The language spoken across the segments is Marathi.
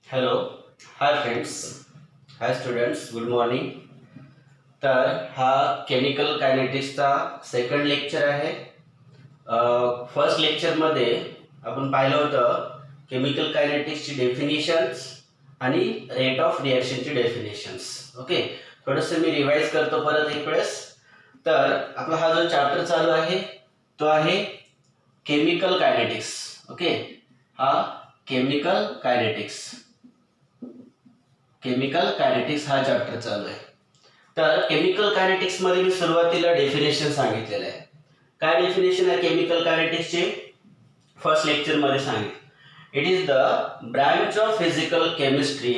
Hello hi friends hi students good morning. तर हा केमिकल कायनेटिक्सचा सेकंड लेक्चर आहे. फर्स्ट लेक्चरमध्ये आपण पाहिलं होतं केमिकल कायनेटिक्सची डेफिनेशन्स आणि रेट ऑफ रिॲक्शनची डेफिनेशन्स. ओके, थोडंसं मी रिवाईज करतो परत एक वेळेस. तर आपला हा जो चॅप्टर चालू आहे तो आहे केमिकल कायनेटिक्स. ओके, हा केमिकल कायनेटिक्स हा चॅप्टर चालू आहे. तर केमिकल कायनेटिक्स मध्ये मी सुरुवातीला डेफिनेशन सांगितलेलं आहे. काय डेफिनेशन आहे केमिकल कायनेटिक्सचे? फर्स्ट लेक्चर मध्ये सांगितलं. It is the branch of physical chemistry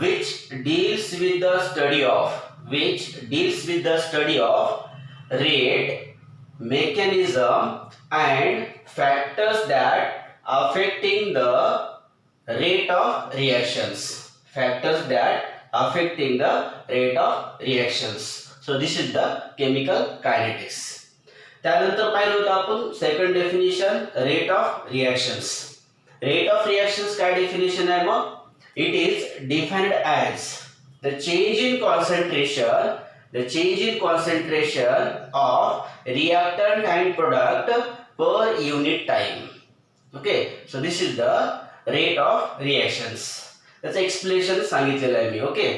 which deals with the study of rate, mechanism and factors that affecting the rate of reactions. So this is the chemical kinetics. त्यानंतर पाहिलं होतं आपण second definition rate of reactions. Rate of reactions काय डेफिनेशन आहे मग? It is defined as the change in concentration of reactant and product per unit time. Okay, so this is the rate of reactions. त्याचं एक्सप्लेनेशन सांगितलेलं आहे मी. ओके,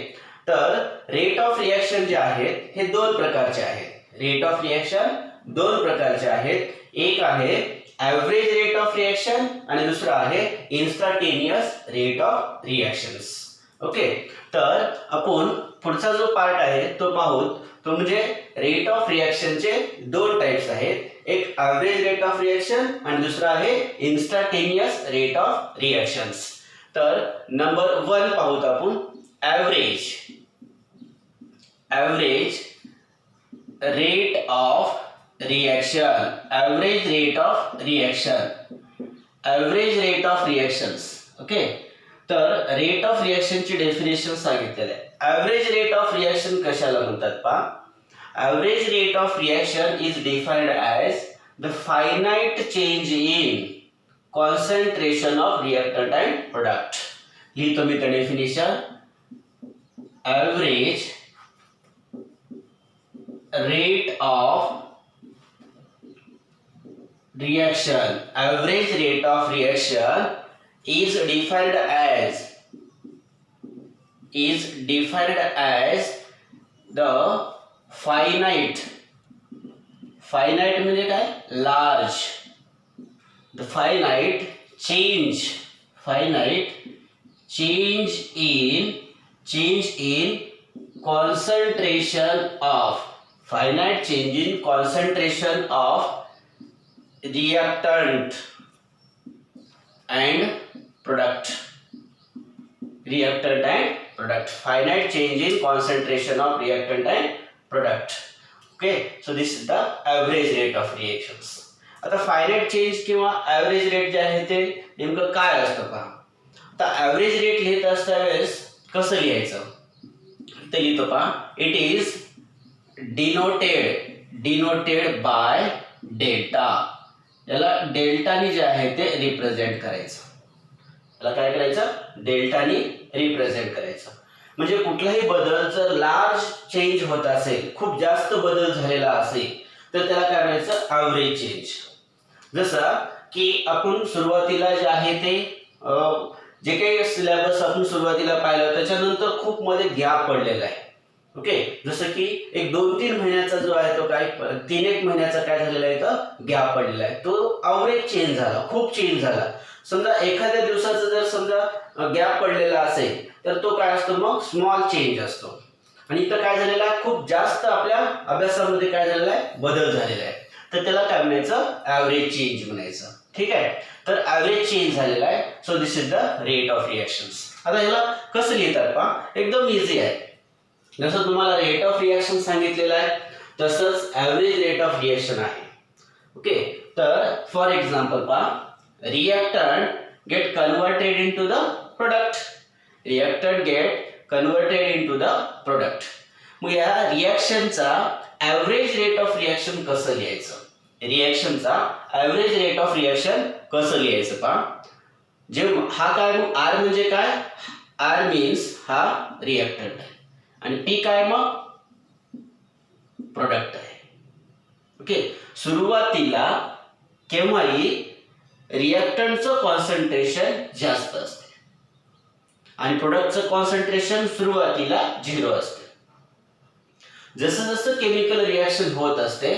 तर रेट ऑफ रिॲक्शन जे आहेत हे दोन प्रकारचे आहेत. रेट ऑफ रिॲक्शन दोन प्रकारचे आहेत. एक आहे ॲव्हरेज रेट ऑफ रिॲक्शन आणि दुसरा आहे instantaneous rate of reactions. Okay, तर आपण पुढचा जो पार्ट आहे तो पाहू. तो म्हणजे रेट ऑफ रिॲक्शनचे दोन टाइप्स आहेत. एक ॲव्हरेज रेट ऑफ रिॲक्शन आणि दुसरा आहे इन्स्टंटेनियस रेट ऑफ रिॲक्शन्स. तर नंबर 1 पाहूत आपण. Average rate of reaction. Average rate of reactions. Okay, तर रेट ऑफ रिॲक्शनची डेफिनेशन सांगितलेलं आहे. ॲव्हरेज रेट ऑफ रिॲक्शन कशाला म्हणतात पहा. Average rate of reaction is defined as the finite change in concentration of reactant and product. लिहितो मी त्या definition. Average rate of reaction is defined as the finite म्हणजे काय? Large. the finite change in concentration of reactant and product. Finite change in concentration of reactant and product. Okay, so this is the average rate of reactions. आता फायनाइट चेंज किंवा ॲव्हरेज रेट जे आहे ते नेमकं काय असतं पहा. आता ॲव्हरेज रेट लिहित असता वेळेस कसं लिहायचं ते लिहितो पहा. It is denoted by delta. याला डेल्टानी जे आहे ते रिप्रेझेंट करायचं. याला काय करायचं? डेल्टानी रिप्रेझेंट करायचं. म्हणजे कुठलाही बदल जर लार्ज चेंज होत असेल, खूप जास्त बदल झालेला असेल तर त्याला काय म्हणायचं? Average change. जसं की आपण सुरुवातीला जे आहे ते जे काही सिलेबस आपण सुरुवातीला पाहिलं त्याच्यानंतर खूप मध्ये गॅप पडलेला आहे. ओके, जसं की एक 2-3 महिन्याचा जो आहे तो काय 3-1 महिन्याचा काय झालेला आहे तर गॅप पडलेला आहे. तो ॲव्हरेज चेंज झाला, खूप चेंज झाला. समजा एखाद्या दिवसाचा जर समजा गॅप पडलेला असेल तर तो काय असतो मग स्मॉल चेंज असतो. आणि इथं काय झालेला आहे? खूप जास्त आपल्या अभ्यासामध्ये काय झालेला आहे? बदल झालेला आहे. तर त्याला काय म्हणायचं? ॲव्हरेज चेंज म्हणायचं. ठीक आहे, तर ॲव्हरेज चेंज झालेला आहे. So this is the rate of reactions. आता याला कसं लिहितात पहा. एकदम इझी आहे. जसं तुम्हाला रेट ऑफ रिॲक्शन सांगितलेलं आहे तसंच ॲव्हरेज रेट ऑफ रिॲक्शन आहे. ओके, तर फॉर एक्झाम्पल पहा. Reactant get converted into the product. मग या रिॲक्शनचा ॲव्हरेज रेट ऑफ रिॲक्शन कसं लिहायचं? पहा. जे हा काय मग आर म्हणजे काय, आर मीन्स हा रिएक्टंट आहे आणि पी काय मग प्रोडक्ट आहे. ओके, सुरुवातीला केव्हाही रिएक्टंटचं कॉन्सन्ट्रेशन जास्त असते आणि प्रोडक्टचं कॉन्सन्ट्रेशन सुरुवातीला 0 असते. जसं जसं केमिकल रिएक्शन होत असते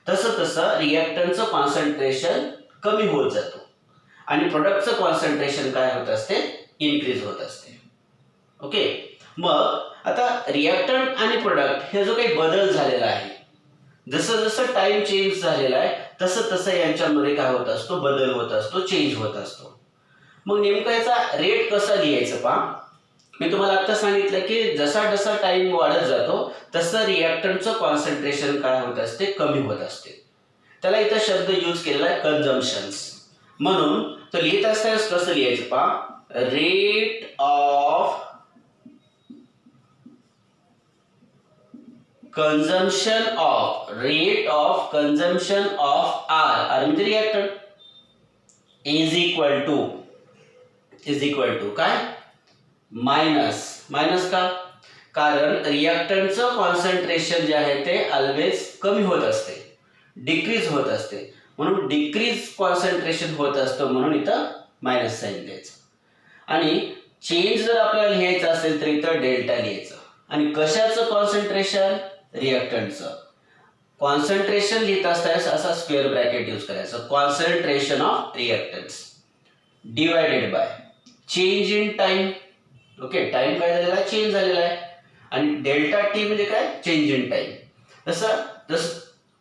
तसं तसं रिएक्टंटचं कॉन्सन्ट्रेशन कमी होत जातो आणि प्रोडक्टचं कॉन्सन्ट्रेशन काय होत असते, इनक्रीज होत असते. ओके, मग आता रिएक्टंट आणि प्रोडक्ट हे जो काही बदल झालेला आहे, जसं जसं टाइम चेंज झालेला आहे तसं तसं यांच्यामध्ये काय होत असतो, बदल होत असतो, चेंज होत असतो. मग नेमका याचा रेट कसा लिहायचा पहा. मी तुम्हाला आता सांगितलं की जसा जसा टाइम वाढत जातो तसं रिएक्टंटचं कॉन्सन्ट्रेशन काय होत असते, कमी होत असते. त्याला इथं शब्द यूज केलेला आहे कन्झम्पशन्स. म्हणून तो लिहित असताना कसं लिहायचं पहा, rate of consumption of rate of consumption of R म्हणजे reactant is equal to काय, मायनस का, कारण रिएक्टंटचं कॉन्सन्ट्रेशन जे आहे ते ऑलवेज कमी होत असते, डिक्रीज होत असते, म्हणून डिक्रीज कॉन्सन्ट्रेशन होत असतं, म्हणून इथं मायनस साइन द्यायचं. आणि चेंज जर आपल्याला लिहायचं असेल तर इथं डेल्टा लिहायचं. आणि कशाचं कॉन्सन्ट्रेशन, रिएक्टंटचं कॉन्सन्ट्रेशन लिहित असताना असा स्क्वेअर ब्रॅकेट यूज करायचं, concentration of reactants divided by change in time. Okay, time काय झालेला आहे, चेंज झालेला आहे. आणि डेल्टा टी म्हणजे काय, चेंज इन टाइम. जसं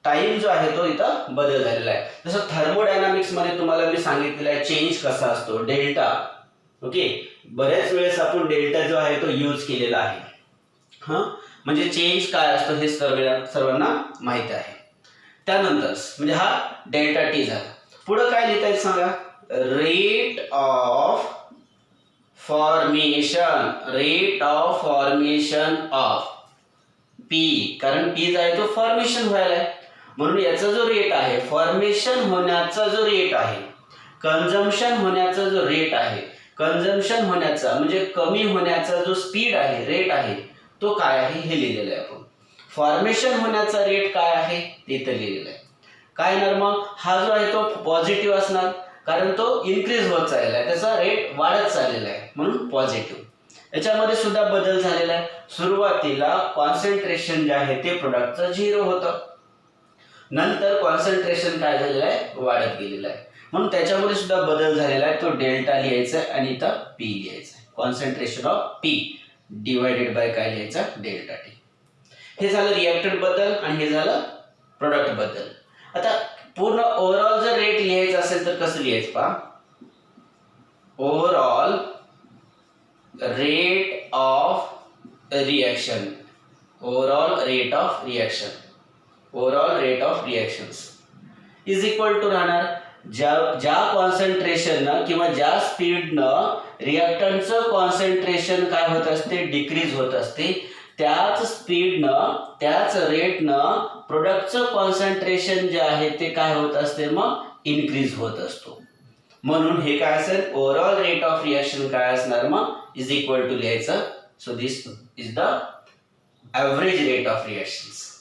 टाइम जो आहे तो इथं बदल झालेला आहे. जसं थर्मोडायनामिक्स मध्ये तुम्हाला मी सांगितलेलं आहे चेंज कसा असतो, डेल्टा. ओके, बऱ्याच वेळेस आपण डेल्टा जो आहे तो यूज केलेला आहे. म्हणजे चेंज काय असतो हे सर्वांना माहित आहे. त्यानंतर म्हणजे हा डेल्टा टी झाला. पुढे काय लिहिता येईल सांगा, rate of formation of P. कारण पी जो आहे तो फॉर्मेशन व्हायला आहे, म्हणून याचा जो रेट आहे, फॉर्मेशन होण्याचा जो रेट आहे, कन्झम्पशन होण्याचा जो रेट आहे, कन्झम्पशन होण्याचा म्हणजे कमी होण्याचा जो स्पीड आहे, रेट आहे, तो काय आहे हे लिहिलेलं आहे आपण. फॉर्मेशन होण्याचा रेट काय आहे ते इथं लिहिलेलं आहे. काय ना मग हा जो आहे तो पॉझिटिव्ह असणार, कारण तो इन्क्रीज होत चाललेला आहे, त्याचा रेट वाढत चाललेला आहे, म्हणून पॉझिटिव्ह. याच्यामध्ये सुद्धा बदल झालेला आहे. सुरुवातीला कॉन्सन्ट्रेशन जे आहे ते प्रोडक्टचं 0 होतं, नंतर कॉन्सन्ट्रेशन काय झालेलं आहे, वाढत गेलेलं आहे, म्हणून त्याच्यामध्ये सुद्धा बदल झालेला आहे. तो डेल्टा लिहायचा आहे आणि इथं पी लिहायचा आहे, concentration of P divided by काय लिहायचं, डेल्टा टी. हे झालं रिएक्टंट बद्दल आणि हे झालं प्रोडक्ट बद्दल. आता पूर्ण ओव्हरऑल जर रेट लिहायचं असेल तर कसं लिहायचं पहा, overall rate of reaction, overall rate of reactions is equal to राहणार ज्या कॉन्सन्ट्रेशननं किंवा ज्या स्पीडनं रिएक्टंटचं कॉन्सन्ट्रेशन काय होत असते, डिक्रीज होत असते, त्याच स्पीडनं त्याच रेटनं प्रोडक्टचं कॉन्सन्ट्रेशन जे आहे ते काय होत असते, मग इन्क्रीज होत असतो. म्हणून हे काय असेल, ओव्हरऑल रेट ऑफ रिएक्शन काय असणार, मग इज इक्वल टू लिहायचं. So this is the average rate of reactions.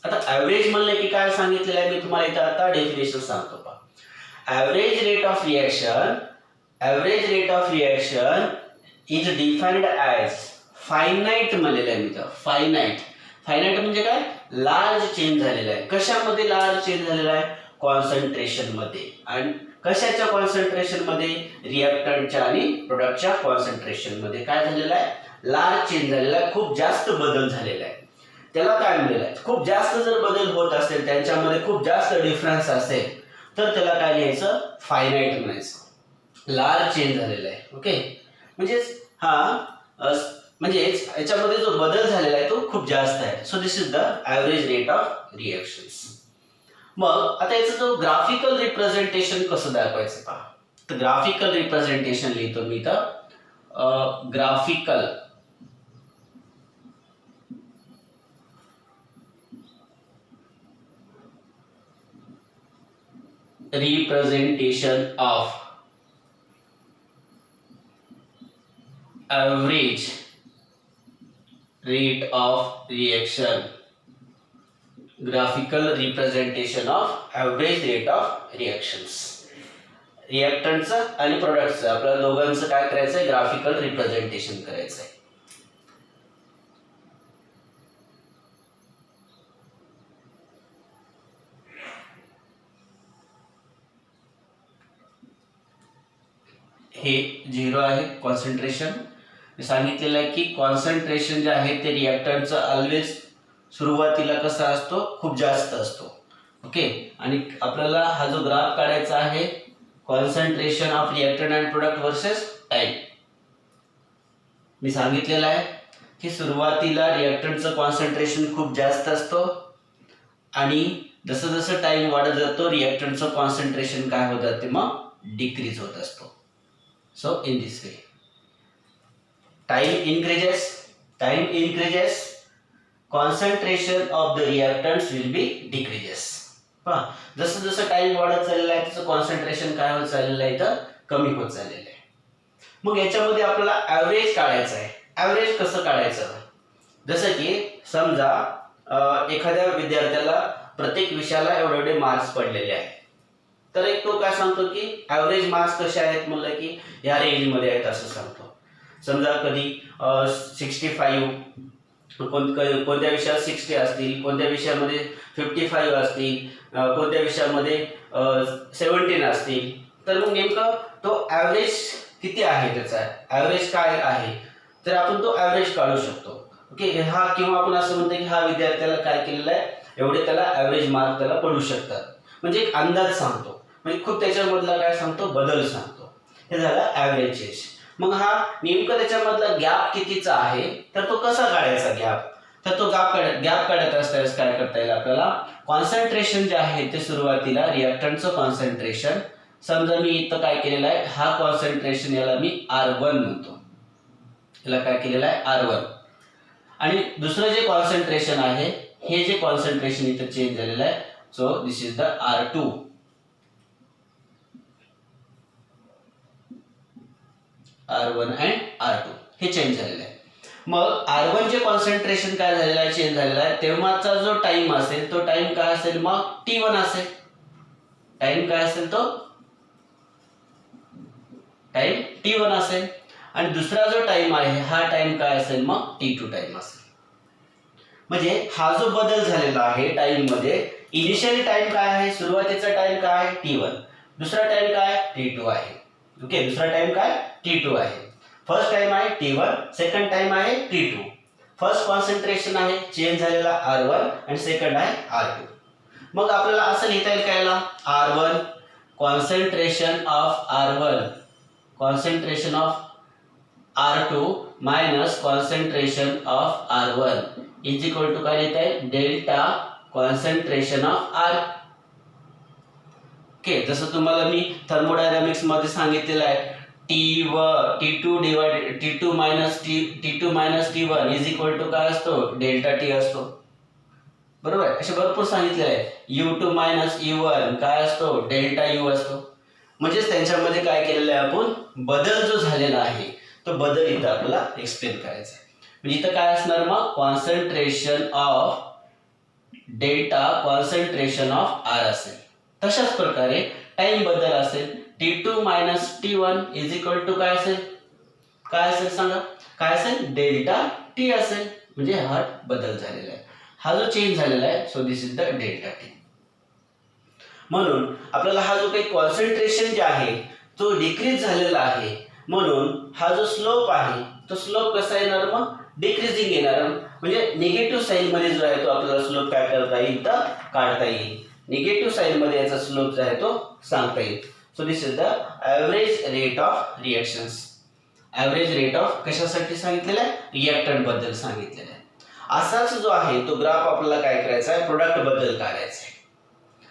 आता ॲव्हरेज म्हणलं की काय सांगितलेलं आहे मी तुम्हाला इथं आता डेफिनेशन सांगतो पहा. Average rate of reaction is defined as finite म्हणलेलं आहे मी इथं. फायनाईट म्हणजे काय, लार्ज चेंज झालेला आहे. कशामध्ये लार्ज चेंज झालेला आहे, कॉन्सन्ट्रेशन मध्ये. आणि कशाच्या कॉन्सन्ट्रेशन मध्ये, रिएक्टंटच्या आणि प्रोडक्टच्या कॉन्सन्ट्रेशन मध्ये काय झालेलं आहे, लार्ज चेंज झालेला आहे, खूप जास्त बदल झालेला आहे. त्याला काय म्हणलेलं आहे, खूप जास्त जर बदल होत असेल, त्यांच्यामध्ये खूप जास्त डिफरन्स असेल तर त्याला काय लिहायचं, फायनाईट म्हणायचं, लार्ज चेंज झालेला आहे. ओके, म्हणजेच याच्यामध्ये जो बदल झालेला आहे तो खूप जास्त आहे. So this is the average rate of reactions. मग आता याचं जो ग्राफिकल रिप्रेझेंटेशन कसं दाखवायचं पहा. तर ग्राफिकल रिप्रेझेंटेशन लिहितो मी इथं, graphical representation of average rate of reaction, graphical representation of average rate of reactions. रिएक्टंटचं आणि प्रोडक्टचं आपल्याला दोघांचं काय करायचं आहे, ग्राफिकल रिप्रेझेंटेशन करायचं आहे. हे 0 आहे कॉन्सन्ट्रेशन. सांगितलेलं आहे की कॉन्सन्ट्रेशन जे आहे ते रिएक्टंटचं ऑलवेज सुरुवातीला कसा असतो, खूप जास्त असतो. ओके, आणि आपल्याला हा जो ग्राफ काढायचा आहे concentration of reactant and product versus time. मी सांगितलेलं आहे की सुरुवातीला रिएक्टंटचं कॉन्सन्ट्रेशन खूप जास्त असतो आणि जसं जसं टाइम वाढत जातो रिएक्टंटचं कॉन्सन्ट्रेशन काय होत जाते, मग डिक्रीज होत असतो. So in this way, time increases, concentration of the reactants will be decreases. जसं जसं टाइम वाढत चाललेला आहे त्याचं कॉन्सन्ट्रेशन काय होत चाललेलं आहे, तर कमी होत चाललेलं आहे. मग याच्यामध्ये आपल्याला ॲव्हरेज काढायचं आहे. ॲव्हरेज कसं काढायचं, जसं की समजा एखाद्या विद्यार्थ्याला प्रत्येक विषयाला एवढे मार्क्स पडलेले आहेत, तर एक तो काय सांगतो की ॲव्हरेज मार्क्स कसे आहेत, म्हणलं की या रेंजमध्ये आहेत असं सांगतो. समजा कधी 65, कोणत्या विषयात 60 असतील, कोणत्या विषयामध्ये 55 असतील, कोणत्या विषयामध्ये 17 असतील. तर मग नेमकं तो ॲव्हरेज किती आहे, त्याचा ॲव्हरेज काय आहे, तर आपण तो ॲव्हरेज काढू शकतो. ओके, हा किंवा आपण असं म्हणतो की हा विद्यार्थ्याला काय केलेलं आहे, एवढे त्याला ॲव्हरेज मार्क त्याला पडू शकतात. म्हणजे एक अंदाज सांगतो, म्हणजे खूप त्याच्यामधला काय सांगतो, बदल सांगतो. हे झालं ॲव्हरेजेस. मग हा नेमकं त्याच्यामधला गॅप कितीचा आहे, तर तो कसा काढायचा गॅप, तर तो गॅप काढत असताना काय करता येईल आपल्याला, कॉन्सन्ट्रेशन जे आहे ते सुरुवातीला रिएक्टंटचं कॉन्सन्ट्रेशन, समजा मी इथं काय केलेलं आहे, हा कॉन्सन्ट्रेशन याला मी R1 म्हणतो, याला काय केलेलं आहे R1. आणि दुसरं जे कॉन्सन्ट्रेशन आहे, हे जे कॉन्सन्ट्रेशन इथं चेंज झालेलं आहे, so this is the R2. R1 and R2 हे चेंज झालेलं आहे. मग R1 चे कॉन्सन्ट्रेशन काय झालेलं आहे, चेंज झालेला आहे, तेव्हाचा जो टाइम असेल तो टाइम काय असेल, मग T1 असेल. टाइम काय असेल, तो टाइम T1 असेल. आणि दुसरा जो टाइम आहे हा टाइम काय असेल, मग T2 टाइम असेल. म्हणजे हा जो बदल झालेला आहे टाइम मध्ये, इनिशियल टाइम काय आहे, सुरुवातीचा टाइम काय आहे T1, दुसरा टाइम काय T2 आहे. ओके, दुसरा टाइम काय T2 आहे. फर्स्ट टाइम आहे T1, सेकंड टाइम आहे T2. फर्स्ट कॉन्सन्ट्रेशन आहे चेंज झालेला R1 आणि सेकंड आहे R2. मग आपल्याला असं लिहिता येईल कायला, R1 concentration of R1 concentration of R2 minus concentration of R1 is equal to काय लिहिता येईल, delta concentration of R. Okay, जसं तुम्हाला मी थर्मोडायनामिक्स मध्ये सांगितलेलं आहे, T2 minus T1 is equal to काय असतो, डेल्टा T असतो. बरोबर, असे भरपूर सांगितलेलं आहे. U2 मायनस U1 काय असतो, डेल्टा U असतो. म्हणजेच त्यांच्यामध्ये काय केलेलं आहे आपण, बदल जो झालेला आहे तो बदल इथं आपल्याला एक्सप्लेन करायचा आहे. म्हणजे इथं काय असणार, मग concentration of delta concentration of R असेल. तशाच प्रकारे टाइम बदल असेल, T2 minus T1 is equal to काय असेल, सांगा, काय असेल, डेल्टा T असेल. म्हणजे हा बदल झालेला आहे, हा जो चेंज झालेला आहे, so this is the delta T. म्हणून आपल्याला हा जो काही कॉन्सन्ट्रेशन जे आहे तो डिक्रीज झालेला आहे, म्हणून हा जो स्लोप आहे तो स्लोप कसा येणार, मग डिक्रीजिंग येणार. म्हणजे निगेटिव्ह साइन मध्ये जो आहे तो आपल्याला स्लोप काय करता येईल, तर काढता येईल. निगेटिव्ह साइन मध्ये याचा स्लोप जो आहे तो सांगता येईल. So this is the average rate of reactions. Average rate of कशासाठी सांगितलेलं आहे, रिएक्टंट बद्दल सांगितलेलं आहे. असाच जो आहे तो ग्राफ आपल्याला काय करायचा आहे, प्रोडक्ट बद्दल काढायचा आहे.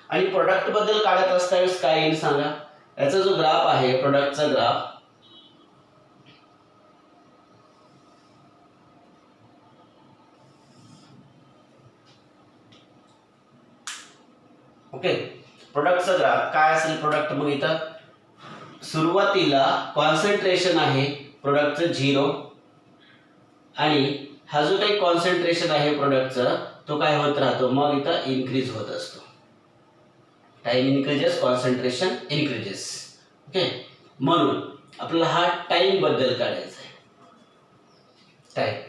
आणि प्रोडक्ट बद्दल काढत असताना काय येईल सांगा, याचा जो ग्राफ आहे प्रोडक्टचा ग्राफ, ओके, प्रोडक्टचा ग्राफ काय असेल, प्रोडक्ट मग इथं सुरुवातीला कॉन्सन्ट्रेशन आहे प्रोडक्टचं 0, आणि हा जो काही कॉन्सन्ट्रेशन आहे प्रोडक्टचा तो काय होत राहतो, मग इथं इन्क्रीज होत असतो. Time increases, concentration increases. Okay, म्हणून आपल्याला हा टाइम बद्दल काढायचा आहे.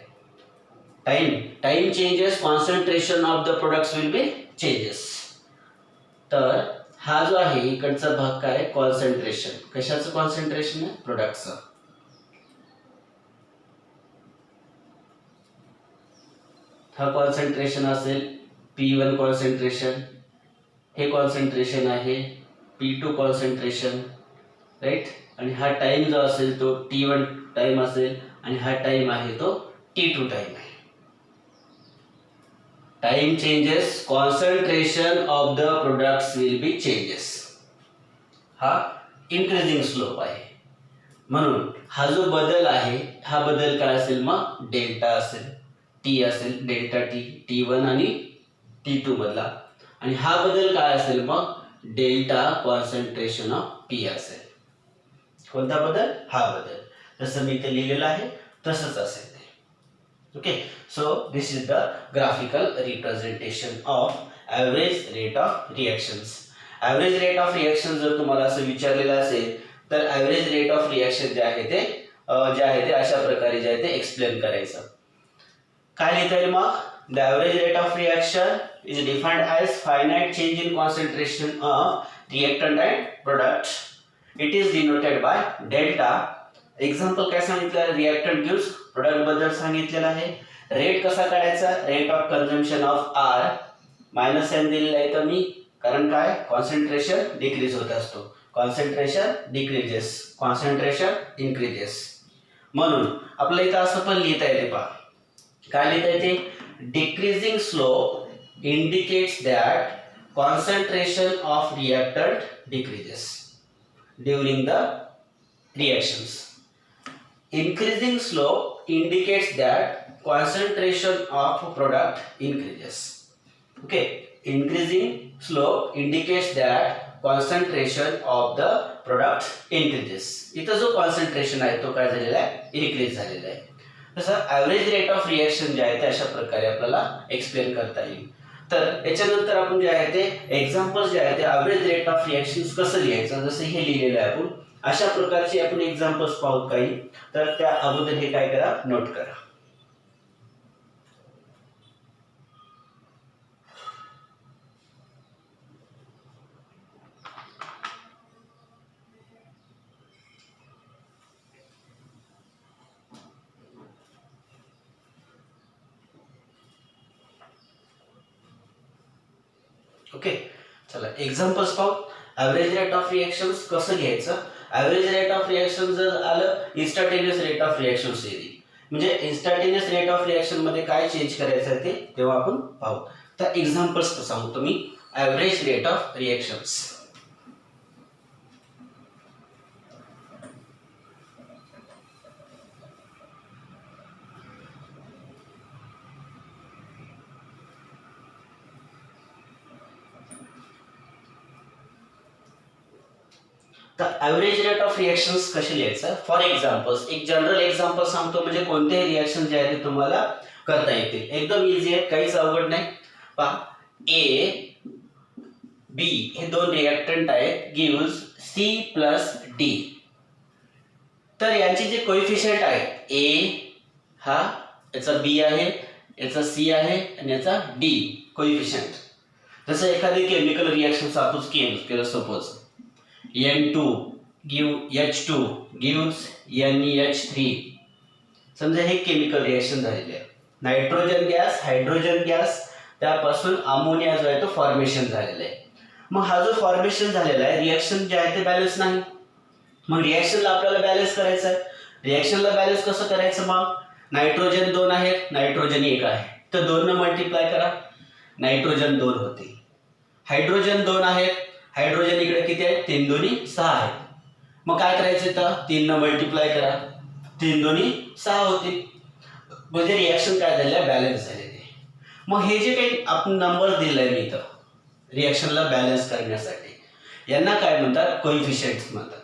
Time changes, concentration of the products will be changes. तर हा जो आहे इकडचा भाग काय, कॉन्सन्ट्रेशन. कशाचं कॉन्सन्ट्रेशन आहे, प्रोडक्टचं. हा कॉन्सन्ट्रेशन असेल P1 कॉन्सन्ट्रेशन, हे कॉन्सन्ट्रेशन आहे P2 कॉन्सन्ट्रेशन, राईट. आणि हा टाइम जो असेल तो T1 टाइम असेल आणि हा टाइम आहे तो T2 टाइम आहे. Time changes, concentration of the products will be changes. हा इन्क्रीजिंग स्लोप आहे. म्हणून हा जो बदल आहे हा बदल काय असेल, मग डेल्टा असेल, टी असेल, डेल्टा टी, T1 आणि T2 मधला. आणि हा बदल काय असेल, मग डेल्टा कॉन्सन्ट्रेशन ऑफ P असेल. कोणता बदल, हा बदल. जसं मी इथे लिहिलेलं आहे तसंच असेल ते. Okay, so this is the graphical representation of average rate of reactions. Average rate of reaction जर तुम्हाला असं विचारलेलं असेल तर ॲव्हरेज रेट ऑफ रिॲक्शन जे आहे ते अशा प्रकारे जे आहे ते एक्सप्लेन करायचं. काय लिहिता येईल मग, the average rate of reaction is defined as finite change in concentration of reactant and product. It is denoted by delta. Example काय सांगितलं, रिएक्टंट गिव्स, प्रोडक्ट बद्दल सांगितलेलं आहे. रेट कसा काढायचा, rate of consumption of R, minus n दिलेला आहे तर मी, कारण काय, कॉन्सन्ट्रेशन डिक्रीज होत असतो. Concentration decreases, concentration increases. म्हणून आपल्या इथं असं पण लिहिता येते पहा. काय लिहिता येते, decreasing slope indicates that concentration of reactant decreases during the reactions. Increasing slope indicates that concentration of product increases. Okay, increasing slope indicates that concentration of the product increases. इथं जो कॉन्सन्ट्रेशन आहे तो काय झालेला आहे, इन्क्रीज झालेला आहे. तसं ॲव्हरेज रेट ऑफ रिॲक्शन जे आहे ते अशा प्रकारे आपल्याला एक्सप्लेन करता येईल. तर याच्यानंतर आपण जे आहे ते एक्झाम्पल्स जे आहे ते ॲव्हरेज रेट ऑफ रिॲक्शन कसं लिहायचं, जसं हे लिहिलेलं आहे आपण अशा प्रकारचे आपण एक्झाम्पल्स पाहू काही. तर त्या अगोदर हे काय करा, नोट करा. ओके, चला एक्झाम्पल्स पाहू. ॲव्हरेज रेट ऑफ रिॲक्शन्स कसं घ्यायचं. ॲव्हरेज रेट ऑफ रिॲक्शन जर आलं, इन्स्टंटेनियस रेट ऑफ रिॲक्शन येईल. म्हणजे इन्स्टंटेनियस रेट ऑफ रिॲक्शन मध्ये काय चेंज करायचं आहे ते तेव्हा आपण पाहू. तर एक्झाम्पल्स सांगतो मी. ॲव्हरेज रेट ऑफ रिॲक्शन्स, तर ॲव्हरेज रेट ऑफ रिॲक्शन्स कसे लिहायचं. फॉर एक्झाम्पल्स, एक जनरल एक्झाम्पल सांगतो म्हणजे कोणतेही रिॲक्शन जे आहे ते तुम्हाला करता येतील. एकदम इझी आहे, काहीच अवघड नाही. पहा, ए बी हे दोन रिॲक्टंट आहेत, गिव्स सी प्लस डी. तर यांचे जे कोएफिशियंट आहेत, ए हा याचा बी आहे, याचा सी आहे आणि याचा डी कोएफिशियंट. जसं एखादी केमिकल रिॲक्शन आपण केलं suppose, N2 give H2 gives NH3. समजा हे केमिकल रिॲक्शन झालेले आहे. नायट्रोजन गॅस, हायड्रोजन गॅस, त्यापासून अमोनिया जो आहे तो फॉर्मेशन झालेला आहे. मग हा जो फॉर्मेशन झालेला आहे, रिॲक्शन जे आहे ते बॅलन्स नाही. मग रिॲक्शनला आपल्याला बॅलन्स करायचं आहे. रिॲक्शनला बॅलन्स कसं करायचं, मग नायट्रोजन 2 आहेत, नायट्रोजन 1 आहे, तर 2 न मल्टिप्लाय करा, नायट्रोजन 2 होते. हायड्रोजन 2 आहेत, हायड्रोजन इकडे किती आहे, 3 दोन्ही 6 आहेत. मग काय करायचं, तर 3 न मल्टिप्लाय करा, 3 दोन्ही 6 होते. म्हणजे रिॲक्शन काय झालेलं, बॅलन्स झालेले. मग हे जे काही आपण नंबर दिलाय मी इथं रिॲक्शनला बॅलन्स करण्यासाठी, यांना काय म्हणतात, कोएफिशियंट्स म्हणतात.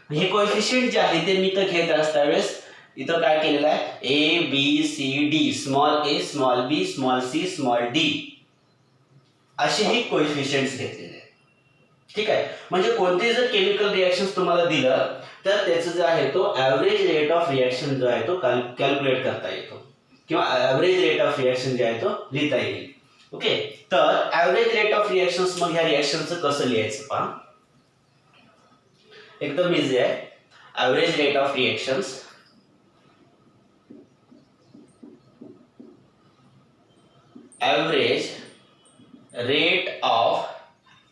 हे कोएफिशियंट जे आहे ते मी तर घेत असता वेळेस इथं काय केलेलं आहे, A B C D, small a small b small c small d असे हे कोएफिशियंट्स घेतलेले आहेत. ठीक आहे. म्हणजे कोणतेही जर केमिकल रिएक्शन्स तुम्हाला दिलं तर त्याचं जे आहे तो ॲव्हरेज रेट ऑफ रिएक्शन जो आहे तो कॅल्क्युलेट करता येतो किंवा ॲव्हरेज रेट ऑफ रिएक्शन जे आहे तो लिहिता येईल. ओके. तर ॲव्हरेज रेट ऑफ रिएक्शन्स, मग ह्या रिएक्शनचं कसं लिहायचं पहा. एकदम इझी आहे. Average rate of reactions average rate of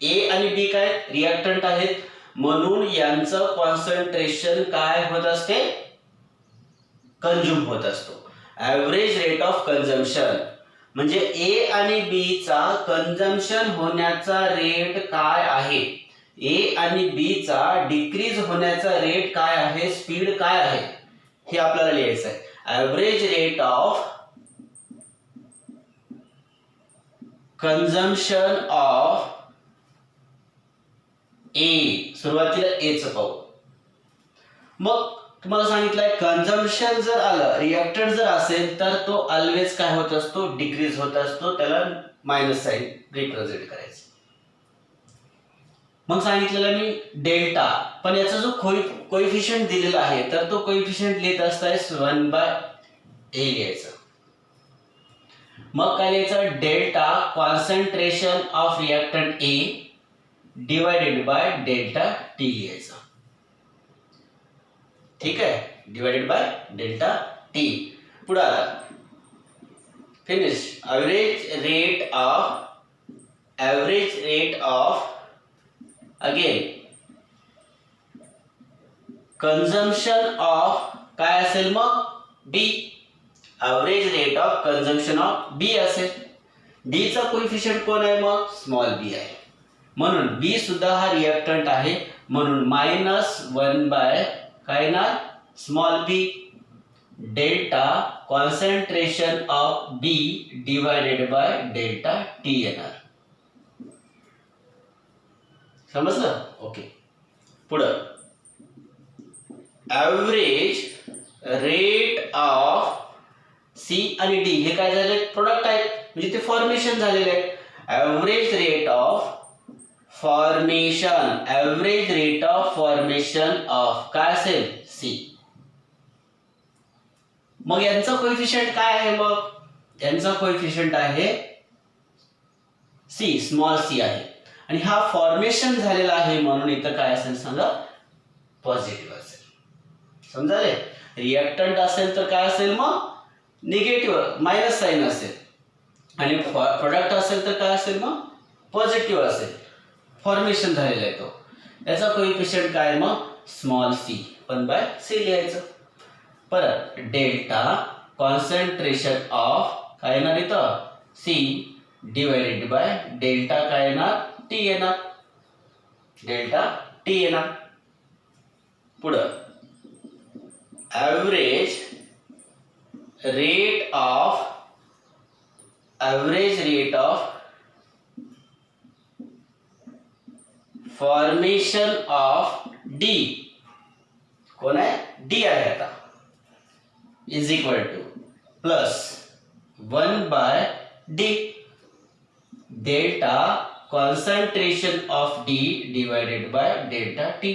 A आणि बी काय रिएक्टंट आहेत म्हणून यांचं कॉन्सन्ट्रेशन काय होत असते, कंझ्युम होत असतो. ॲव्हरेज रेट ऑफ कंझम्पशन म्हणजे ए आणि बी चा कंझम्पशन होण्याचा रेट काय आहे, ए आणि बी चा डिक्रीज होण्याचा रेट काय आहे, स्पीड काय आहे हे आपल्याला लिहायचं आहे. Average rate of consumption of A, सुरुवातीला ए च पाहू. मग तुम्हाला सांगितलंय कंझम्पशन जर आलं, रिएक्टंट जर असेल तर तो ऑलवेज काय होत असतो, डिक्रीज होत असतो, त्याला मायनस साइन रिप्रेझेंट करायचं. मग सांगितलेलं मी डेल्टा, पण याचा जो कोएफिशियंट दिलेला आहे तर तो कोएफिशियंट लिहित असताना 1/a लिहायचं. मग काय लिहायचं, delta concentration of reactant A divided by delta T लिहायचं. ठीक आहे, डिवाइडेड बाय डेल्टा टी. पुढे आता finish. Average rate of again consumption of काय असेल मग, B. Average rate of consumption of B असेल. बी चा कोएफिशियंट कोण आहे मग, स्मॉल बी आहे. म्हणून बी सुद्धा हा रिएक्टंट आहे म्हणून -1 काय ना small b delta concentration of b divided by delta t येणार. समजलं. ओके. पुढं ॲव्हरेज रेट ऑफ सी आणि डी हे काय झाले, प्रोडक्ट आहेत म्हणजे ते फॉर्मेशन झालेले आहेत. Average rate of formation, average rate of formation of काय असेल, सी. मग यांचा कोएफिशियंट काय आहे, मग यांचा कोएफिशियंट आहे सी, स्मॉल सी आहे. आणि हा फॉर्मेशन झालेला आहे म्हणून इथं काय असेल सांगा, पॉझिटिव्ह असेल. समजाले. रिएक्टंट असेल तर काय असेल मग, निगेटिव्ह मायनस साइन असेल. आणि प्रोडक्ट असेल तर काय असेल मग, पॉझिटिव्ह असेल. फॉर्मेशन झालेला आहे तो. याचा कोएफिशियंट काय मग, स्मॉल सी, 1/c लिहायचं. परत डेल्टा कॉन्सन्ट्रेशन ऑफ काय येणार इथं, सी डिवाइडेड बाय डेल्टा काय येणार, टी येणार. डेल्टा टी येणार. पुढं average rate of formation of d कोण आहे, डी आहे आता, is equal to +1/d delta concentration of d divided by delta t,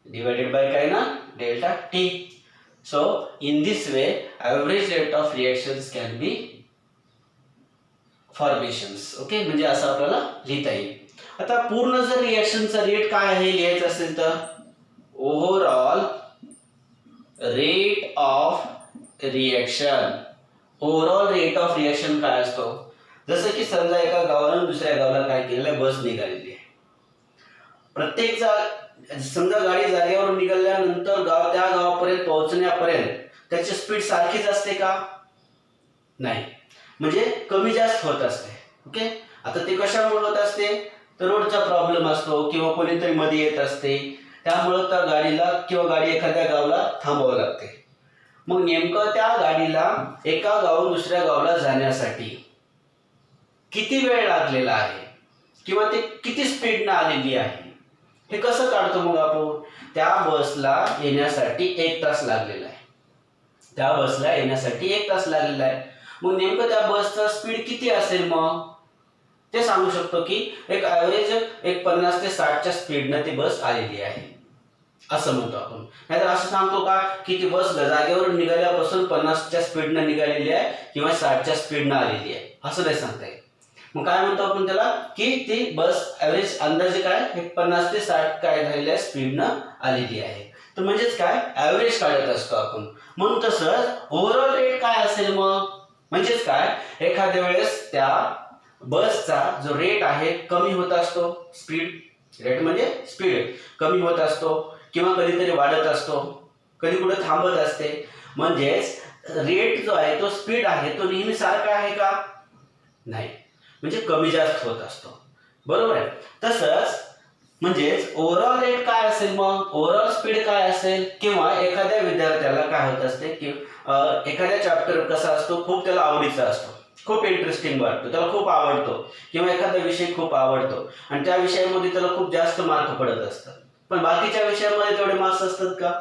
divided by काय ना, delta t. So in this way average rate of reactions can be formations. Okay, म्हणजे असं आपल्याला लिहिता येईल. आता पूर्ण जर रिएक्शनचा रेट काय आहे लिहायचं असेल तर overall rate of reaction. Overall rate of reaction काय असतो, जसं की समजा एका गावाला दुसऱ्या गावाला काय केलेलं आहे, बस निघालेली आहे. प्रत्येक समजा गाडी जागेवर निघाल्यानंतर त्या गावापर्यंत पोहोचण्यापर्यंत त्याची स्पीड सारखीच असते का, नाही, म्हणजे कमी जास्त होत असते. ओके. आता ते कशामुळे होत असते, तर रोडचा प्रॉब्लेम असतो किंवा कोणीतरी मध्ये येत असते, त्यामुळं त्या गाडीला किंवा गाडी एखाद्या गावाला थांबावं लागते. मग नेमकं त्या गाडीला एका गावाहून दुसऱ्या गावाला जाण्यासाठी किती वेळ लागलेला आहे किंवा ते किती स्पीडनं आलेली आहे हे कसं काढतो मग आपण? त्या बसला येण्यासाठी 1 तास लागलेला आहे. त्या बसला येण्यासाठी 1 तास लागलेला आहे. मग नेमकं त्या बसचा स्पीड किती असेल मग ते सांगू शकतो की एक ॲव्हरेज एक 50 ते 60च्या स्पीडनं ती बस आलेली आहे असं म्हणतो आपण. नाहीतर असं सांगतो का की ती बस जागेवर निघाल्यापासून 50च्या स्पीडनं निघालेली आहे किंवा 60च्या स्पीडनं आलेली आहे असं नाही सांगता येईल. मग काय म्हणतो आपण त्याला की ती बस ॲव्हरेज अंदाजे काय 50 ते 60 काय झालेल्या स्पीडनं आलेली आहे. तर म्हणजेच काय ॲव्हरेज काढत असतो आपण. म्हणून तसंच ओव्हरऑल रेट काय असेल मग म्हणजेच काय एखाद्या वेळेस त्या बसचा जो रेट आहे कमी होत असतो. स्पीड रेट म्हणजे स्पीड कमी होत असतो किंवा कधीतरी वाढत असतो, कधी कुठे थांबत असते. म्हणजेच रेट जो आहे तो स्पीड आहे तो नेहमी सारखा आहे का? नाही, म्हणजे कमी जास्त होत असतो. बरोबर आहे. तसंच म्हणजेच ओव्हरऑल रेट काय असेल मग ओव्हरऑल स्पीड काय असेल किंवा एखाद्या विद्यार्थ्याला काय होत असते की एखाद्या चॅप्टर कसा असतो खूप त्याला आवडीचा असतो, खूप इंटरेस्टिंग वाटतो, त्याला खूप आवडतो किंवा एखादा विषय खूप आवडतो आणि त्या विषयामध्ये त्याला खूप जास्त मार्क पडत असतात. पण बाकीच्या विषयामध्ये तेवढे मार्क्स असतात का?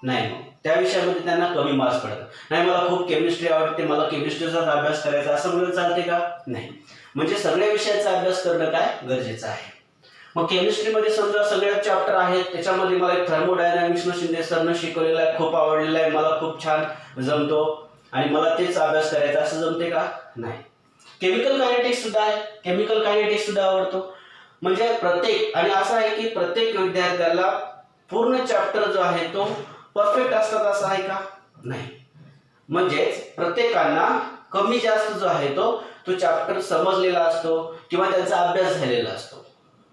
नाही. मग त्या विषयामध्ये त्यांना कमी मार्क्स पडतात. नाही मला खूप केमिस्ट्री आवडते, मला केमिस्ट्रीचाच अभ्यास करायचा असं म्हणून चालते का? नाही. म्हणजे सगळ्या विषयाचा अभ्यास करणं काय गरजेचं आहे. मग केमिस्ट्रीमध्ये समजा सगळ्यात चॅप्टर आहेत त्याच्यामध्ये मला एक थर्मोडायनामिक्स शिंदे सरनं शिकवलेला आहे, खूप आवडलेला आहे, मला खूप छान जमतो आणि मला तेच अभ्यास करायचा असं जमते का? नाही. केमिकल कायनेटिक्स सुद्धा आहे, केमिकल कायनेटिक्स सुद्धा आवडतो. म्हणजे प्रत्येक आणि असं आहे की प्रत्येक विद्यार्थ्याला पूर्ण चॅप्टर जो आहे तो परफेक्ट असतात असं आहे का? नाही. म्हणजेच प्रत्येकांना कमी जास्त जो आहे तो चॅप्टर समजलेला असतो किंवा त्याचा अभ्यास झालेला असतो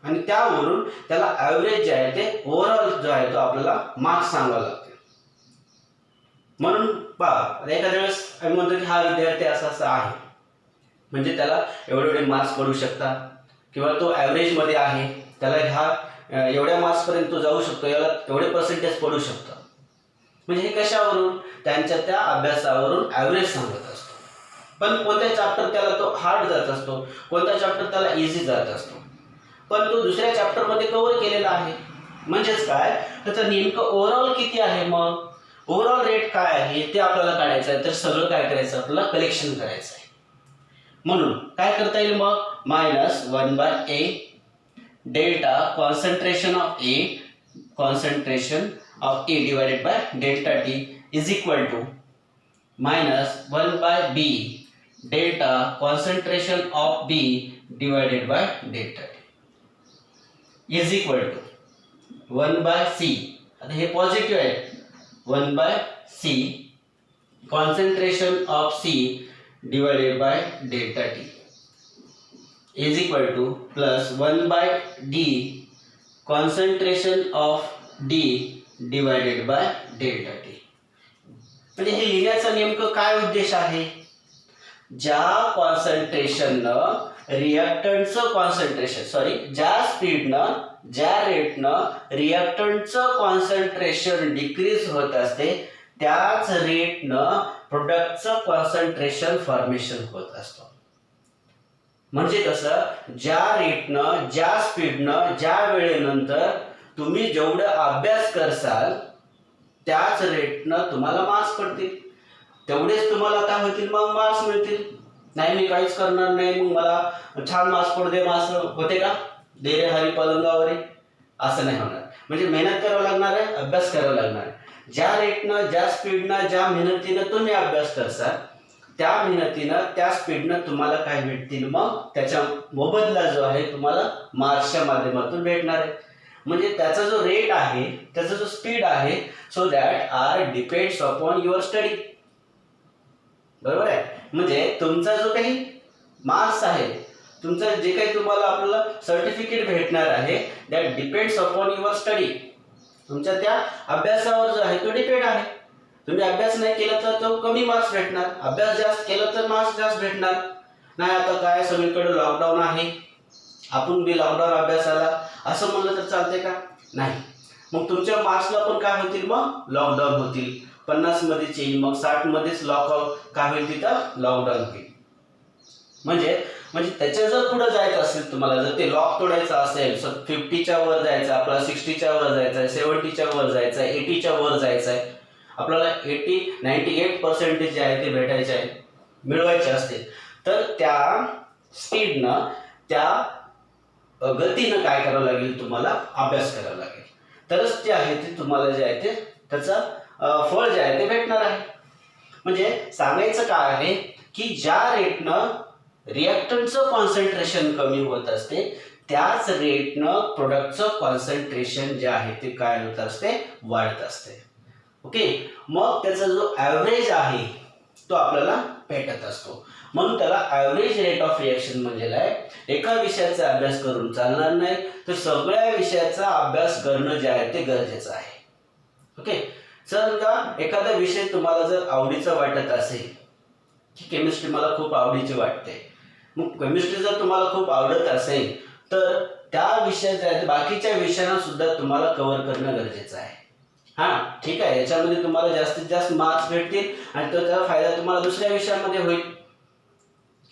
आणि त्यावरून त्याला ॲव्हरेज जे आहे ते ओव्हरऑल जो आहे तो आपल्याला मार्क्स सांगावा लागते. म्हणून पहा एखाद्या वेळेस आम्ही म्हणतो की हा विद्यार्थी असा असा आहे म्हणजे त्याला एवढे एवढे मार्क्स पडू शकतात किंवा तो ॲव्हरेजमध्ये आहे त्याला ह्या एवढ्या मार्क्सपर्यंत तो जाऊ शकतो, याला एवढे पर्सेंटेज पडू शकतं. म्हणजे हे कशावरून? त्यांच्या त्या अभ्यासावरून ॲव्हरेज सांगत असतो. पण कोणत्या चॅप्टर त्याला तो हार्ड जात असतो, कोणता चॅप्टर त्याला इझी जात असतो, पण तो दुसऱ्या चॅप्टरमध्ये कव्हर केलेला आहे. म्हणजेच काय त्याचं नेमकं ओव्हरऑल किती आहे मग ओव्हरऑल रेट काय आहे ते आपल्याला काढायचं आहे. तर सगळं काय करायचं आपल्याला कलेक्शन करायचं आहे. म्हणून काय करता येईल मग -1/a delta concentration of A divided by delta T is equal to -1/b delta concentration of B divided by delta T is equal to 1/c. आता हे पॉझिटिव्ह आहे. 1/c concentration of C divided by delta T is equal to plus 1/d concentration of D divided by delta T. म्हणजे हे लिहिण्याचा नेमकं काय उद्देश आहे? ज्या कॉन्सन्ट्रेशननं रिएक्टंटचं कॉन्सन्ट्रेशन ज्या स्पीडनं ज्या रेटनं रिएक्टंटचं कॉन्सन्ट्रेशन डिक्रीज होत असते त्याच रेटनं प्रोडक्टचं कॉन्सन्ट्रेशन फॉर्मेशन होत असतो. म्हणजे कसं ज्या रेटनं ज्या स्पीडनं ज्या वेळेनंतर तुम्ही जेवढं अभ्यास करसाल त्याच रेटनं तुम्हाला मार्क्स पडतील, तेवढेच तुम्हाला काय होतील मग मार्क्स मिळतील. नाही मी काहीच करणार नाही मग मला छान मार्क्स पडू दे, मार्क्स होते का? दे रे हरी पलंगावरी असं नाही होणार. म्हणजे मेहनत करावं लागणार आहे, अभ्यास करावा लागणार आहे. ज्या रेटनं ज्या स्पीडनं ज्या मेहनतीनं तुम्ही अभ्यास करसाल त्या मेहनतीनं त्या स्पीडनं तुम्हाला काय भेटतील मग त्याच्या मोबदला जो आहे तुम्हाला मार्क्सच्या माध्यमातून भेटणार आहे. म्हणजे त्याचा जो रेट आहे त्याचा जो स्पीड आहे so that are depends upon your study. बरोबर आहे. म्हणजे तुमचा जो काही मार्क्स आहे तुमचं जे काही तुम्हाला आपल्याला सर्टिफिकेट भेटणार आहे that depends upon your study. तुमच्या त्या अभ्यासावर जो आहे तो डिपेंड आहे. तुम्ही अभ्यास नाही केला तर तो कमी मार्क्स भेटणार, अभ्यास जास्त केला तर मार्क्स जास्त भेटणार. नाही आता काय सगळीकडे लॉकडाऊन आहे आपण बी लॉकडाऊन अभ्यासाला असं म्हणलं तर चालते का? नाही. मग तुमच्या मार्क्सला पण काय होतील मग लॉकडाऊन होतील. 50 मध्येच येईल मग 60 मध्येच लॉकआउट काय होईल तिथं लॉकडाऊन होईल. म्हणजे म्हणजे त्याच्या जर पुढे जायचं असेल तुम्हाला, जर ते लॉक तोडायचं असेल 50च्या वर जायचं, आपल्याला 60च्या वर जायचं आहे, 70च्या वर जायचं आहे, 80च्या वर जायचं आहे, आपल्याला 98% जे आहे ते भेटायचे आहे, मिळवायचे असते, तर त्या स्पीडनं, त्या गतीनं काय करावं लागेल, तुम्हाला अभ्यास करावा लागेल, तरच जे आहे ते तुम्हाला जे आहे ते त्याचं फळ जे आहे ते भेटणार आहे. म्हणजे सांगायचं काय आहे की ज्या रेटनं रिॲक्टंटचं कॉन्सन्ट्रेशन कमी होत असते, त्याच रेटनं प्रोडक्टचं कॉन्सन्ट्रेशन जे आहे ते काय होत असते, वाढत असते. ओके, मग त्याचा जो ॲव्हरेज आहे तो आपल्याला भेटत असतो. म्हणून त्याला ॲव्हरेज रेट ऑफ रिॲक्शन म्हणजे काय, एका विषयाचा अभ्यास करून चालणार नाही, तर सगळ्या विषयाचा अभ्यास करणं जे आहे ते गरजेचं आहे. ओके, जर का एखादा विषय तुम्हाला जर आवडीचा वाटत असेल, की केमिस्ट्री मला खूप आवडीची वाटते, मग केमिस्ट्री जर तुम्हाला खूप आवडत असेल तर त्या विषयाच्या बाकीच्या विषयांना सुद्धा तुम्हाला कव्हर करणं गरजेचं आहे. हां, ठीक आहे, याच्यामध्ये तुम्हाला जास्तीत जास्त मार्क्स भेटतील आणि त्याचा फायदा तुम्हाला दुसऱ्या विषयामध्ये होईल.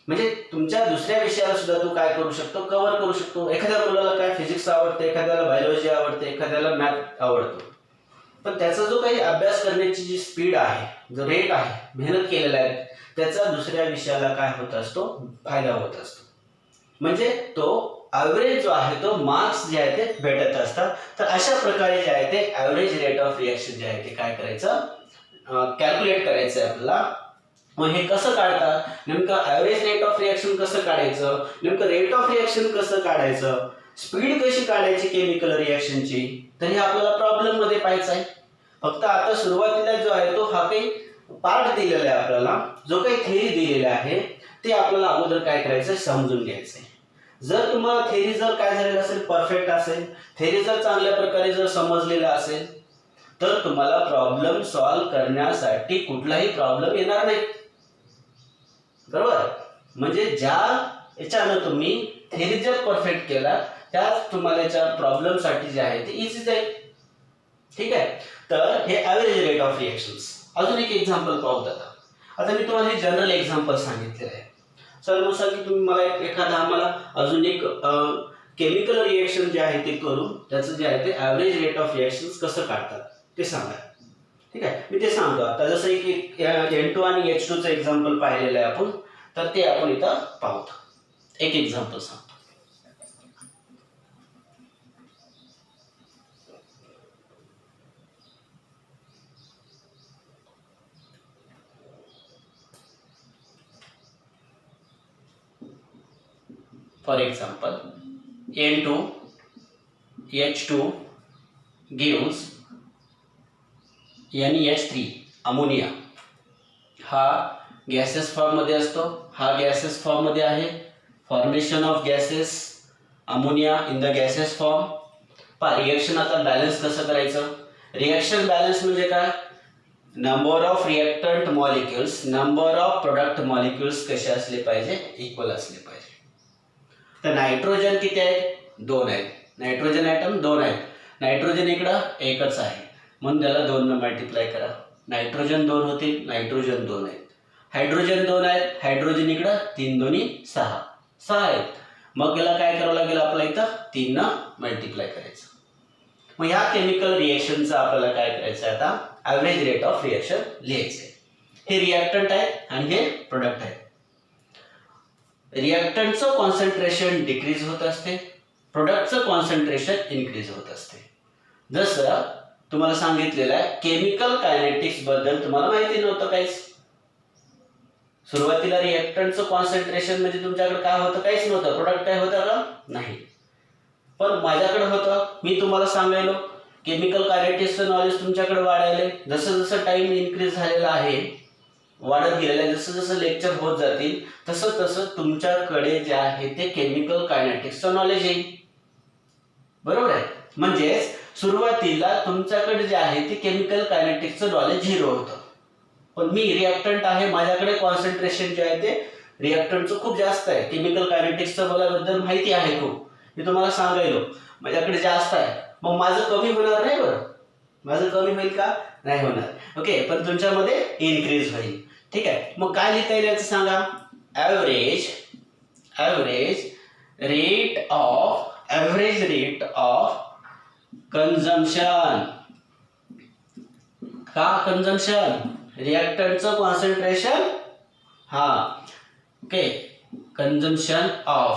म्हणजे तुमच्या दुसऱ्या विषयाला सुद्धा तू काय करू शकतो, कव्हर करू शकतो. एखाद्या मुलाला काय फिजिक्स आवडते, एखाद्याला बायोलॉजी आवडते, एखाद्याला मॅथ आवडतो, पण त्याचा जो काही अभ्यास करण्याची जी स्पीड आहे, जो रेट आहे, मेहनत केलेला आहे, त्याचा दुसऱ्या विषयाला काय होत असतो, फायदा होत असतो. म्हणजे तो ॲव्हरेज जो आहे तो मार्क्स जे आहे ते भेटत असतात. तर अशा प्रकारे जे आहे ते ॲव्हरेज रेट ऑफ रिॲक्शन जे आहे ते काय करायचं, कॅल्क्युलेट करायचं आहे आपल्याला. मग हे कसं काढतात, नेमकं ॲव्हरेज रेट ऑफ रिॲक्शन कसं काढायचं, नेमकं रेट ऑफ रिॲक्शन कसं काढायचं, स्पीड कशी काढायची केमिकल रिॲक्शनची, तर हे आपल्याला प्रॉब्लेम मध्ये पाहायचं आहे. फक्त आता सुरुवातीला जो आहे तो हा काही पार्ट दिलेला आहे आपल्याला, जो काही थेरी दिलेला आहे ते आपल्याला अगोदर काय करायचं, समजून घ्यायचं आहे. जर तुम्हाला थेरी जर काय झालेलं असेल, परफेक्ट असेल, थेरी जर चांगल्या प्रकारे जर समजलेला असेल, तर तुम्हाला प्रॉब्लेम सॉल्व्ह करण्यासाठी कुठलाही प्रॉब्लेम येणार नाही. बरोबर, म्हणजे ज्या याच्यानं तुम्ही थेरी जर परफेक्ट केला, त्याच तुम्हाला याच्या प्रॉब्लेम साठी जे आहे ते इझी जाईल. ठीक आहे, तर हे ॲव्हरेज रेट ऑफ रिॲक्शन्स. अजून एक एक्झाम्पल पाहू. आता मी तुम्हाला हे जनरल एक्झाम्पल सांगितलेलं आहे. सर मग सर की तुम्ही मला एखादा आम्हाला अजून एक केमिकल रिॲक्शन जे आहे ते करून त्याचं जे आहे ते ॲव्हरेज रेट ऑफ रिॲक्शन्स कसं काढतात ते सांगा. ठीक आहे, मी ते सांगतो. आता जसं की N2 आणि H2चं एक्झाम्पल पाहिलेलं आहे आपण, तर ते आपण इथं पाहू. एक एक्झाम्पल सांगतो. For example, N2 H2 gives NH3 ammonia. हा गॅसेस फॉर्म मध्ये असतो, हा गॅसेस फॉर्म मध्ये आहे. Formation of gases ammonia in the gases form. Reaction आता बॅलन्स कसं करायचं, रिएक्शन बॅलन्स म्हणजे काय, number of reactant molecules, number of product molecules कसे असले पाहिजे, इक्वल असले पाहिजे. तर नायट्रोजन किती आहेत, 2 आहेत. नायट्रोजन ॲटम 2 आहेत. नायट्रोजन इकडं एकच आहे, म्हणून त्याला 2 ने मल्टिप्लाय करा. नायट्रोजन 2 होतील, नायट्रोजन 2 आहेत. हायड्रोजन 2 आहेत, हायड्रोजन इकडं 3 दोन्ही 6 आहेत. मग याला काय करावं लागेल, आपल्याला इथं 3 ने मल्टिप्लाय करायचं. मग ह्या केमिकल रिएक्शनचं आपल्याला काय करायचं, आता ॲव्हरेज रेट ऑफ रिॲक्शन लिहायचं आहे. हे रिॲक्टंट आहे आणि हे प्रोडक्ट आहे. रिॲक्टंटचं कॉन्सन्ट्रेशन डिक्रीज होत असते, प्रोडक्टचं कॉन्सन्ट्रेशन इन्क्रीज होत असते. जसं तुम्हाला सांगितलेलं आहे, केमिकल कायनेटिक्स बद्दल तुम्हाला माहिती नव्हतं काहीच. सुरुवातीला रिॲक्टंटचं कॉन्सन्ट्रेशन म्हणजे तुमच्याकडे काय होतं, काहीच नव्हतं. प्रोडक्ट काय होतं का, नाही. पण माझ्याकडे होतं, मी तुम्हाला सांगायलो. केमिकल कायनेटिक्सचं नॉलेज तुमच्याकडे वाढायला जसं जसं टाइम इन्क्रीज झालेला आहे, वाढत गेलेलं आहे, जसं जसं लेक्चर होत जातील तसं तसं तुमच्याकडे जे आहे ते केमिकल कायनेटिक्सचं नॉलेज येईल. बरोबर आहे, म्हणजे सुरुवातीला तुमच्याकडे जे आहे ते केमिकल कायनेटिक्सचं नॉलेज 0 होतं. पण मी रिॲक्टंट आहे, माझ्याकडे कॉन्सन्ट्रेशन जे आहे ते रिॲक्टंटचं खूप जास्त आहे. केमिकल कायनेटिक्सचं मला बद्दल माहिती आहे खूप, मी तुम्हाला सांगायलो. माझ्याकडे जास्त आहे, मग माझं कमी होणार नाही. बरं, माझं कमी होईल का, नाही होणार. ओके, पण तुमच्यामध्ये इन्क्रीज होईल. ठीक आहे, मग काय लिहिता येईल याचं सांगा. Average average rate of consumption. का consumption? रिएक्टंटचं कॉन्सन्ट्रेशन. हा ओके, consumption of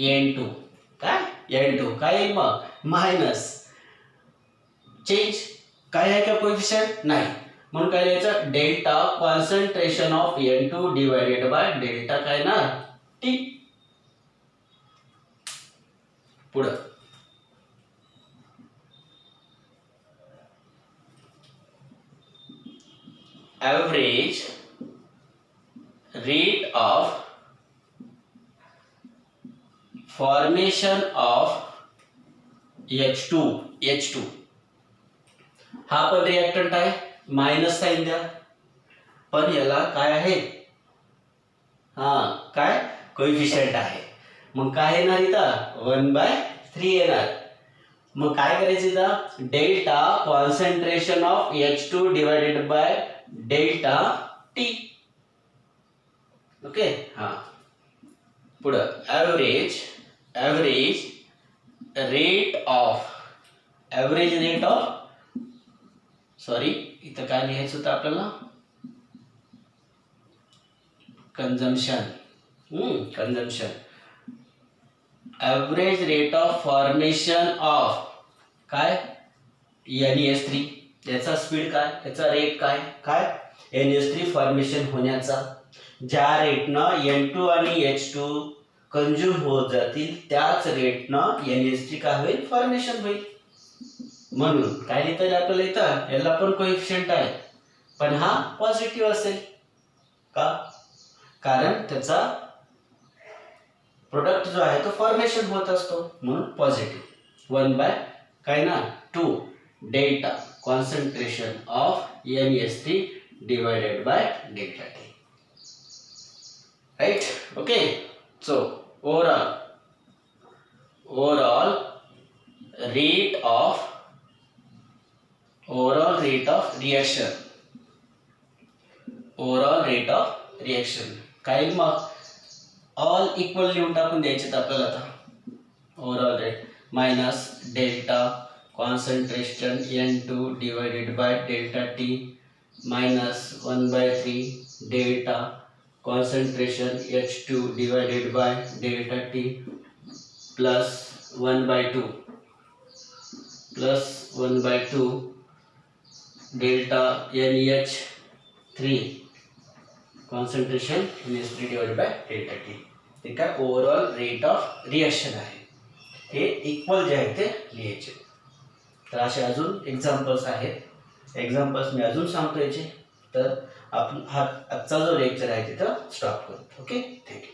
N2. काय N2 काय मग मायनस चेंज काय आहे का कोएफिशिएंट नाही, म्हणून काय लिहायचं delta concentration of N2 divided by delta काय ना T. पुढे average rate of formation of H2 हा पण रिएक्टंट आहे, मायनस साइन द्या, पण याला काय आहे हा काय कोएफिशिएंट आहे, मग काय येणार इथं 1/3 येणार. मग काय करायचं इथं delta concentration of H2 divided by delta T. Okay हा पुढे एवरेज रेट ऑफ सॉरी इथं काय लिहायचं होतं आपल्याला consumption average rate of formation of काय NES3. याचा स्पीड काय, याचा रेट काय NES3 फॉर्मेशन होण्याचा. ज्या रेटनं N2 आणि H2 कंज्यूम होत जातील त्याच रेटनं NES3 काय होईल फॉर्मेशन होईल. म्हणून काय लिहिता आपल्याला इथं याला पण कोएफिशिएंट आहे, पण हा पॉझिटिव्ह असेल का, कारण त्याचा प्रोडक्ट जो आहे तो फॉर्मेशन होत असतो म्हणून positive. 1/2 delta concentration of NES3 divided by delta T. Right okay. So overall rate of reaction काय मग ऑल इक्वल लिहून टाकून द्यायचे आपल्याला. आता overall rate minus delta concentration N2 divided by delta T minus 1/3 delta concentration H2 divided by delta T plus 1/2 delta NEH3 concentration NEH3 divided by delta T. ते काय ओव्हरऑल रेट ऑफ रिएक्शन आहे, हे इक्वल जे आहे ते लिहायचे. तर असे अजून एक्झाम्पल्स आहेत, एक्झाम्पल्स मी अजून सांगतो याचे. तर आपण हा आजचा जो लेक्चर आहे तिथं स्टॉप करतो. Okay thank you.